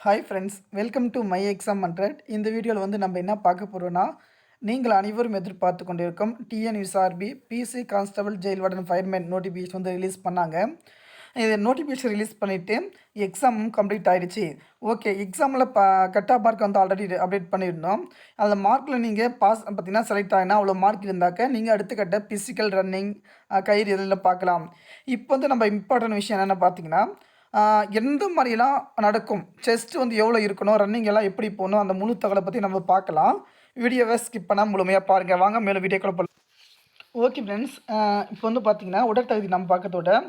Hi friends, welcome to my exam 100. இந்த வீடியோவில் வந்து நம்ம என்ன பார்க்க போகிறோன்னா, நீங்கள் அனைவரும் எதிர்பார்த்து கொண்டிருக்கும் TNUSRB PC constable jail warden fireman notification வந்து ரிலீஸ் பண்ணாங்க. இது நோட்டிஃபிகேஷன் ரிலீஸ் பண்ணிவிட்டு எக்ஸாமும் கம்ப்ளீட் ஆகிடுச்சு. ஓகே, எக்ஸாமில் கட் ஆஃப் மார்க் வந்து ஆல்ரெடி அப்டேட் பண்ணியிருந்தோம். அந்த மார்க்கில் நீங்கள் பாஸ் பார்த்தீங்கன்னா செலக்ட் ஆகினா அவ்வளோ மார்க் இருந்தாக்க நீங்கள் அடுத்த கட்ட ஃபிசிக்கல் ரன்னிங் கயிறு இதில் பார்க்கலாம். இப்போ வந்து நம்ம இம்பார்ட்டன்ட் விஷயம் என்னென்னு பார்த்தீங்கன்னா, எந்த மாதிரிலாம் நடக்கும், செஸ்ட் வந்து எவ்வளோ இருக்கணும், ரன்னிங் எல்லாம் எப்படி போகணும், அந்த முழு தகவலை பற்றி நம்ம பார்க்கலாம். வீடியோவை ஸ்கிப் பண்ணால் முழுமையாக பாருங்கள். வாங்க மேலும் வீடியோக்குள்ள போகலாம். ஓகே ஃப்ரெண்ட்ஸ், இப்போ வந்து பார்த்தீங்கன்னா உடற்தகுதி நம்ம பார்க்கறதோட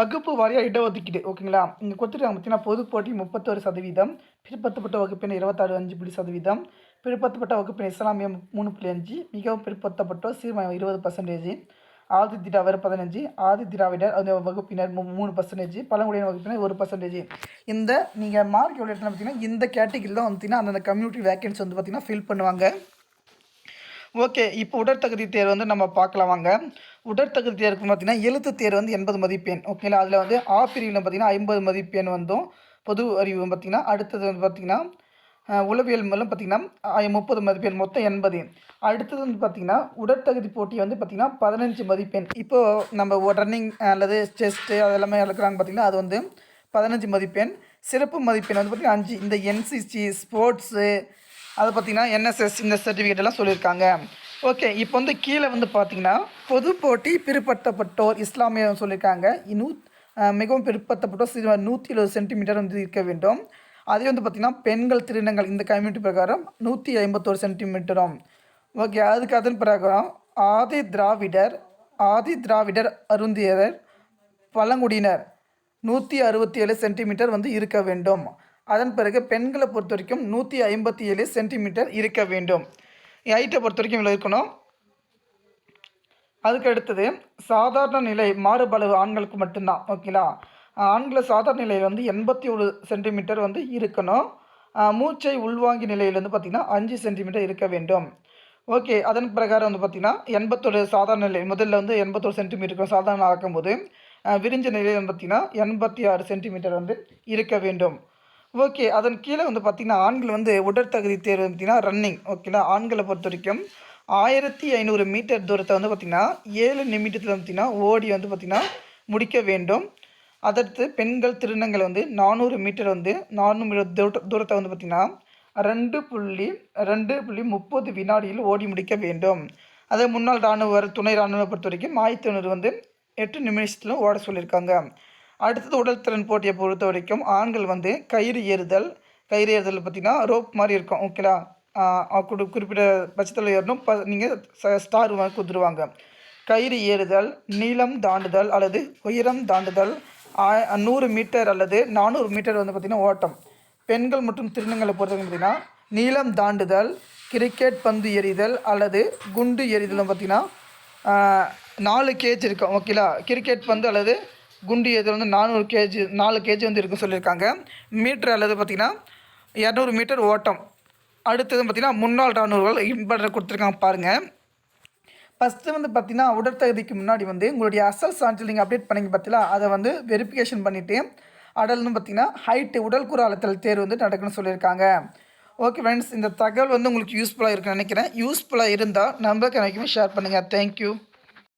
வகுப்பு வாரியாக இடஒதுக்கீடு ஓகேங்களா. இங்கே கொடுத்துருக்காங்க பார்த்தீங்கன்னா, பொது போட்டி 31%, பிற்படுத்தப்பட்ட வகுப்பினர் 26.5%, பிற்படுத்தப்பட்ட வகுப்பினர் இஸ்லாமிய 3.5%, மிகவும் பிற்படுத்தப்பட்டோர் சீர்மயம் 20%, ஆதி திராவிடர் 15%, ஆதி திராவிடர் அந்த வகுப்பினர் 3%, பழங்குடியினர் வகுப்பினர் 1%. இந்த நீங்கள் மார்க் எவ்வளோ எடுத்துனா பார்த்தீங்கன்னா இந்த கேட்டகிரியில் தான் வந்து அந்த கம்யூனிட்டி வேக்கன்சி வந்து பார்த்திங்கன்னா ஃபில் பண்ணுவாங்க. ஓகே, இப்போ உடற்தகுதி தேர்வு வந்து நம்ம பார்க்கலாம் வாங்க. உடற்தகுதி தேர்வுக்கு பார்த்திங்கன்னா எழுத்து தேர்வு வந்து 80 மதிப்பெண் ஓகேங்களா. அதில் வந்து ஆ பிரிவில் பார்த்திங்கன்னா 50 மதிப்பெண் வந்தும், பொது அறிவு பார்த்திங்கன்னா அடுத்தது வந்து பார்த்திங்கன்னா உளவியல் மூலம் பார்த்திங்கன்னா 30 மதிப்பெண், மொத்தம் 80. அடுத்தது வந்து பார்த்திங்கன்னா உடற்தகுதி போட்டி வந்து பார்த்திங்கன்னா 15 மதிப்பெண். இப்போது நம்ம ரன்னிங் அல்லது செஸ்ட்டு அதெல்லாமே இழக்கிறாங்க பார்த்திங்கன்னா, அது வந்து 15 மதிப்பெண். சிறப்பு மதிப்பெண் வந்து பார்த்திங்கன்னா 5. இந்த என்சிசி ஸ்போர்ட்ஸு அதை பார்த்திங்கன்னா என்எஸ்எஸ் இந்த சர்டிஃபிகேட் எல்லாம் சொல்லியிருக்காங்க. ஓகே, இப்போ வந்து கீழே வந்து பார்த்திங்கன்னா பொது போட்டி பிற்படுத்தப்பட்டோர் இஸ்லாமிய சொல்லியிருக்காங்க. மிகவும் பிற்படுத்தப்பட்டோர் 170 சென்டிமீட்டர் வந்து இருக்க வேண்டும். அதே வந்து பார்த்திங்கன்னா பெண்கள் திருநங்கள் இந்த கம்யூனிட்டி பிரகாரம் 151 சென்டிமீட்டரும். ஓகே, அதுக்கு அதன் பிரகாரம் ஆதி திராவிடர் அருந்தியர் பழங்குடியினர் 167 சென்டிமீட்டர் வந்து இருக்க வேண்டும். அதன் பிறகு பெண்களை பொறுத்த வரைக்கும் 157 சென்டிமீட்டர் இருக்க வேண்டும். ஹைட்டை பொறுத்த வரைக்கும் இவ்வளோ இருக்கணும். அதுக்கு அடுத்தது சாதாரண நிலை மாறுபளவு ஆண்களுக்கு மட்டும்தான் ஓகேங்களா. ஆண்களை சாதாரண நிலையில் வந்து 81 சென்டிமீட்டர் வந்து இருக்கணும். மூச்சை உள்வாங்கி நிலையில் வந்து பார்த்திங்கன்னா 5 சென்டிமீட்டர் இருக்க வேண்டும். ஓகே, அதன் பிரகாரம் வந்து பார்த்திங்கன்னா 81 சாதாரண நிலை முதல்ல வந்து 81 சென்டிமீட்டர் சாதாரண ஆக்கும்போது விரிஞ்ச நிலையில் வந்து பார்த்திங்கன்னா 86 சென்டிமீட்டர் வந்து இருக்க வேண்டும். ஓகே, அதன் கீழே வந்து பார்த்திங்கன்னா ஆண்கள் வந்து உடற்தகுதி தேர்வு பார்த்திங்கன்னா ரன்னிங் ஓகேங்களா. ஆண்களை பொறுத்த வரைக்கும் 1500 மீட்டர் தூரத்தை வந்து பார்த்திங்கன்னா 7 நிமிடத்தில் பார்த்திங்கன்னா ஓடி வந்து பார்த்திங்கன்னா முடிக்க வேண்டும். அதற்கு பெண்கள் திருநங்கள் வந்து 400 மீட்டர் வந்து 400 மீட்டர் தூரத்தை வந்து பார்த்திங்கன்னா 2.30 வினாடியில் ஓடி முடிக்க வேண்டும். அதே முன்னாள் இராணுவர் துணை இராணுவ பொறுத்த வரைக்கும் 1500 வந்து 8 நிமிஷத்தில் ஓட சொல்லியிருக்காங்க. அடுத்தது உடல் திறன் போட்டியை பொறுத்த வரைக்கும் ஆண்கள் வந்து கயிறு ஏறுதல் பார்த்திங்கன்னா ரோப் மாதிரி இருக்கும் ஓகேலா. குறிப்பிட்ட பட்சத்தில் ஏறணும். நீங்கள் ஸ்டார் கொடுத்துருவாங்க. கயிறு ஏறுதல், நீளம் தாண்டுதல் அல்லது உயரம் தாண்டுதல், 100 மீட்டர் அல்லது 400 மீட்டர் வந்து பார்த்திங்கன்னா ஓட்டம். பெண்கள் மற்றும் திருநங்களை பொறுத்தவரைக்கும் பார்த்திங்கன்னா நீளம் தாண்டுதல், கிரிக்கெட் பந்து எறிதல் அல்லது குண்டு எறிதல் பார்த்திங்கன்னா 4 கேஜ் இருக்கும் ஓகேலா. கிரிக்கெட் பந்து அல்லது குண்டு எறிதல் வந்து 4 கேஜி வந்து இருக்குன்னு சொல்லியிருக்காங்க. மீட்ரு அல்லது பார்த்திங்கன்னா 200 மீட்டர் ஓட்டம். அடுத்தது பார்த்திங்கன்னா முன்னாள் இராணுவர்கள் இம்பார்ட்டன் கொடுத்துருக்காங்க பாருங்கள். ஃபஸ்ட்டு வந்து பார்த்திங்கன்னா உடற்தகுதிக்கு முன்னாடி வந்து உங்களுடைய அசல் சான்றிதழ் நீங்கள் அப்டேட் பண்ணிங்க பார்த்தீங்களா, அதை வந்து வெரிஃபிகேஷன் பண்ணிவிட்டு அடல்னு பார்த்திங்கன்னா ஹைட்டு உடல் கூறு அளத்தல் தேர்வு வந்து நடக்குன்னு சொல்லியிருக்காங்க. ஓகே ஃப்ரெண்ட்ஸ், இந்த தகவல் வந்து உங்களுக்கு யூஸ்ஃபுல்லாக இருக்குன்னு நினைக்கிறேன். யூஸ்ஃபுல்லாக இருந்தால் நம்பருக்கு எனக்குமே ஷேர் பண்ணுங்கள். தேங்க்யூ.